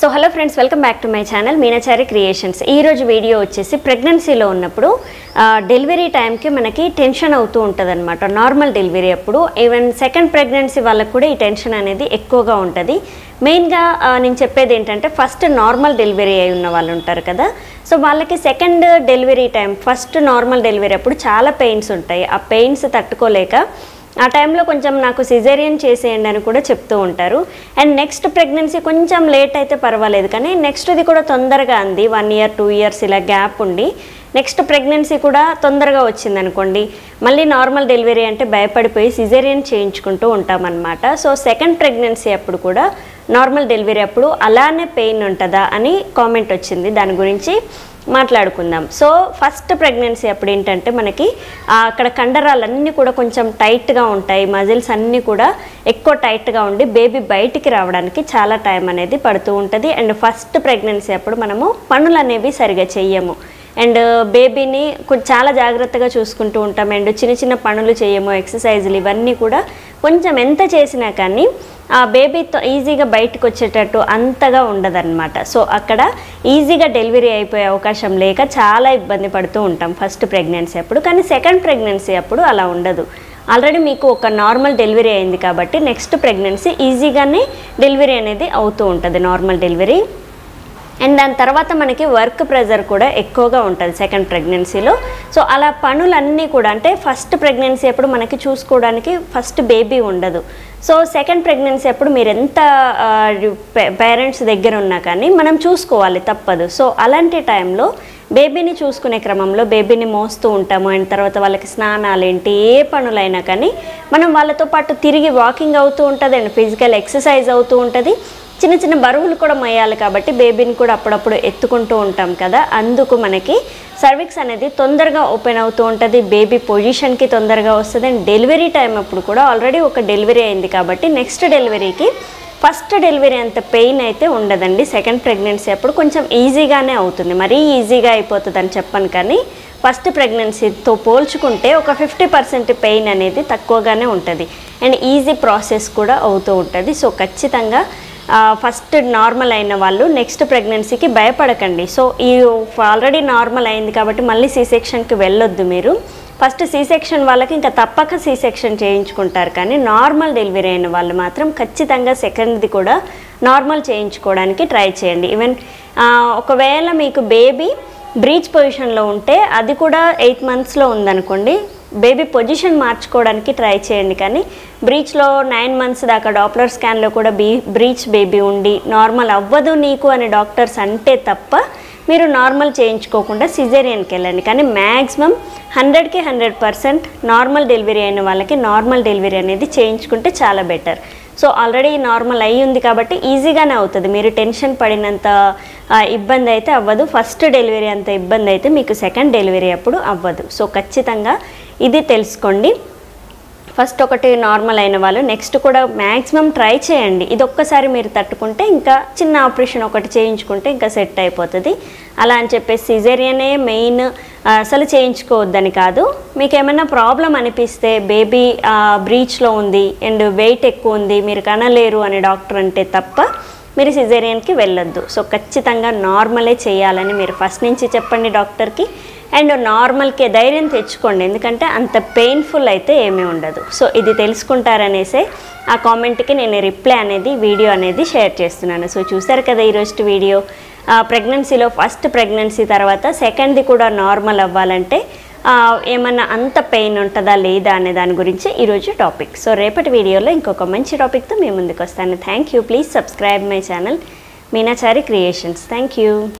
So hello friends, welcome back to my channel Meenachari creations. ఈరోజు video వచ్చేసి ప్రెగ్నెన్సీలో ఉన్నప్పుడు డెలివరీ టైంకి మనకి టెన్షన్ అవుతూ ఉంటుంది అనమాట. నార్మల్ డెలివరీ అప్పుడు ఈవెన్ సెకండ్ ప్రెగ్నెన్సీ వాళ్ళకు కూడా ఈ టెన్షన్ అనేది ఎక్కువగా ఉంటుంది. మెయిన్గా నేను చెప్పేది ఏంటంటే, ఫస్ట్ నార్మల్ డెలివరీ అయి ఉన్న వాళ్ళు ఉంటారు కదా, సో వాళ్ళకి second delivery time first normal delivery అప్పుడు చాలా పెయిన్స్ ఉంటాయి. ఆ పెయిన్స్ తట్టుకోలేక ఆ టైంలో కొంచెం నాకు సిజేరియన్ చేసేయండి అని కూడా చెప్తూ ఉంటారు. అండ్ నెక్స్ట్ ప్రెగ్నెన్సీ కొంచెం లేట్ అయితే పర్వాలేదు, కానీ నెక్స్ట్ది కూడా తొందరగా అంది 1 year 2 years ఇలా గ్యాప్ ఉండి నెక్స్ట్ ప్రెగ్నెన్సీ కూడా తొందరగా వచ్చిందనుకోండి, మళ్ళీ నార్మల్ డెలివరీ అంటే భయపడిపోయి సిజేరియన్ చేయించుకుంటూ ఉంటామన్నమాట. సో సెకండ్ ప్రెగ్నెన్సీ అప్పుడు కూడా నార్మల్ డెలివరీ అప్పుడు అలానే పెయిన్ ఉంటుందా అని కామెంట్ వచ్చింది. దాని గురించి మాట్లాడుకుందాం. సో ఫస్ట్ ప్రెగ్నెన్సీ అప్పుడు ఏంటంటే మనకి అక్కడ కండరాలన్నీ కూడా కొంచెం టైట్గా ఉంటాయి, మజిల్స్ అన్నీ కూడా ఎక్కువ టైట్గా ఉండి బేబీ బయటికి రావడానికి చాలా టైం అనేది పడుతూ ఉంటుంది. అండ్ ఫస్ట్ ప్రెగ్నెన్సీ అప్పుడు మనము పనులు అనేవి సరిగా చెయ్యము, అండ్ బేబీని చాలా జాగ్రత్తగా చూసుకుంటూ ఉంటాం, అండ్ చిన్న చిన్న పనులు చేయము, ఎక్సర్సైజులు ఇవన్నీ కూడా కొంచెం ఎంత చేసినా కానీ ఆ బేబీతో ఈజీగా బయటకు వచ్చేటట్టు అంతగా ఉండదన్నమాట. సో అక్కడ ఈజీగా డెలివరీ అయిపోయే అవకాశం లేక చాలా ఇబ్బంది పడుతూ ఉంటాం ఫస్ట్ ప్రెగ్నెన్సీ అప్పుడు. కానీ సెకండ్ ప్రెగ్నెన్సీ అప్పుడు అలా ఉండదు. ఆల్రెడీ మీకు ఒక నార్మల్ డెలివరీ అయింది కాబట్టి నెక్స్ట్ ప్రెగ్నెన్సీ ఈజీగానే డెలివరీ అనేది అవుతూ ఉంటుంది, నార్మల్ డెలివరీ. అండ్ దాని తర్వాత మనకి వర్క్ ప్రెజర్ కూడా ఎక్కువగా ఉంటుంది సెకండ్ ప్రెగ్నెన్సీలో. సో అలా పనులన్నీ కూడా అంటే ఫస్ట్ ప్రెగ్నెన్సీ అప్పుడు మనకి చూసుకోవడానికి ఫస్ట్ బేబీ ఉండదు. సో సెకండ్ ప్రెగ్నెన్సీ అప్పుడు మీరు ఎంత పేరెంట్స్ దగ్గర ఉన్నా కానీ మనం చూసుకోవాలి, తప్పదు. సో అలాంటి టైంలో బేబీని చూసుకునే క్రమంలో బేబీని మోస్తూ ఉంటాము, అండ్ తర్వాత వాళ్ళకి స్నానాలు ఏంటి ఏ పనులైనా కానీ మనం వాళ్ళతో పాటు తిరిగి వాకింగ్ అవుతూ ఉంటుంది, అండ్ ఫిజికల్ ఎక్సర్సైజ్ అవుతూ ఉంటుంది. చిన్న చిన్న బరువులు కూడా మోయాలి కాబట్టి బేబీని కూడా అప్పుడప్పుడు ఎత్తుకుంటూ ఉంటాం కదా, అందుకు మనకి సర్విక్స్ అనేది తొందరగా ఓపెన్ అవుతూ ఉంటుంది, బేబీ పొజిషన్కి తొందరగా వస్తుంది. అండ్ డెలివరీ టైం అప్పుడు కూడా ఆల్రెడీ ఒక డెలివరీ అయింది కాబట్టి నెక్స్ట్ డెలివరీకి ఫస్ట్ డెలివరీ అంత పెయిన్ అయితే ఉండదండి. సెకండ్ ప్రెగ్నెన్సీ అప్పుడు కొంచెం ఈజీగానే అవుతుంది, మరీ ఈజీగా అయిపోతుంది అని చెప్పను, కానీ ఫస్ట్ ప్రెగ్నెన్సీతో పోల్చుకుంటే ఒక 50% పెయిన్ అనేది తక్కువగానే ఉంటుంది, అండ్ ఈజీ ప్రాసెస్ కూడా అవుతూ ఉంటుంది. సో ఖచ్చితంగా ఫస్ట్ నార్మల్ అయిన వాళ్ళు నెక్స్ట్ ప్రెగ్నెన్సీకి భయపడకండి. సో ఈ ఆల్రెడీ నార్మల్ అయింది కాబట్టి మళ్ళీ సీ-సెక్షన్కి వెళ్ళొద్దు మీరు. ఫస్ట్ సీ-సెక్షన్ వాళ్ళకి ఇంకా తప్పక సీ-సెక్షన్ చేయించుకుంటారు, కానీ నార్మల్ డెలివరీ అయిన వాళ్ళు మాత్రం ఖచ్చితంగా సెకండ్ది కూడా నార్మల్ చేయించుకోవడానికి ట్రై చేయండి. ఈవెన్ ఒకవేళ మీకు బేబీ బ్రీచ్ పొజిషన్లో ఉంటే అది కూడా 8 monthsలో ఉందనుకోండి, బేబీ పొజిషన్ మార్చుకోవడానికి ట్రై చేయండి. కానీ బ్రీచ్లో 9 months దాకా డాప్లర్ స్కాన్లో కూడా బ్రీచ్ బేబీ ఉండి నార్మల్ అవ్వదు నీకు అని డాక్టర్స్ అంటే తప్ప మీరు నార్మల్ చేయించుకోకుండా సిజేరియన్కి వెళ్ళండి. కానీ మ్యాక్సిమం 100కి 100% నార్మల్ డెలివరీ అయిన వాళ్ళకి నార్మల్ డెలివరీ అనేది చేయించుకుంటే చాలా బెటర్. సో ఆల్రెడీ నార్మల్ అయ్యి ఉంది కాబట్టి ఈజీగానే అవుతుంది, మీరు టెన్షన్ పడినంత ఇబ్బంది అయితే అవ్వదు. ఫస్ట్ డెలివరీ అంత ఇబ్బంది అయితే మీకు సెకండ్ డెలివరీ అప్పుడు అవ్వదు. సో ఖచ్చితంగా ఇది తెలుసుకోండి. ఫస్ట్ ఒకటి నార్మల్ అయిన వాళ్ళు నెక్స్ట్ కూడా మ్యాక్సిమం ట్రై చేయండి. ఇది ఒక్కసారి మీరు తట్టుకుంటే ఇంకా చిన్న ఆపరేషన్ ఒకటి చేయించుకుంటే ఇంకా సెట్ అయిపోతుంది. అలా అని చెప్పేసి సిజేరియనే మెయిన్ అసలు చేయించుకోవద్దని కాదు. మీకు ఏమైనా ప్రాబ్లం అనిపిస్తే బేబీ బ్రీచ్లో ఉంది అండ్ వెయిట్ ఎక్కువ ఉంది మీరు కనలేరు అని డాక్టర్ అంటే తప్ప మీరు సిజేరియన్కి వెళ్ళొద్దు. సో ఖచ్చితంగా నార్మలే చేయాలని మీరు ఫస్ట్ నుంచి చెప్పండి డాక్టర్కి, అండ్ నార్మల్కే ధైర్యం తెచ్చుకోండి, ఎందుకంటే అంత పెయిన్ఫుల్ అయితే ఏమీ ఉండదు. సో ఇది తెలుసుకుంటారనేసే ఆ కామెంట్కి నేను రిప్లై అనేది వీడియో అనేది షేర్ చేస్తున్నాను. సో చూసారు కదా ఈరోజు వీడియో. ప్రెగ్నెన్సీలో ఫస్ట్ ప్రెగ్నెన్సీ తర్వాత సెకండ్ది కూడా నార్మల్ అవ్వాలంటే ఏమన్నా అంత పెయిన్ ఉంటుందా లేదా అనే దాని గురించి ఈరోజు టాపిక్. సో రేపటి వీడియోలో ఇంకొక మంచి టాపిక్తో మీ ముందుకు వస్తాను. Thank you. Please subscribe my channel Meenachari creations. Thank you.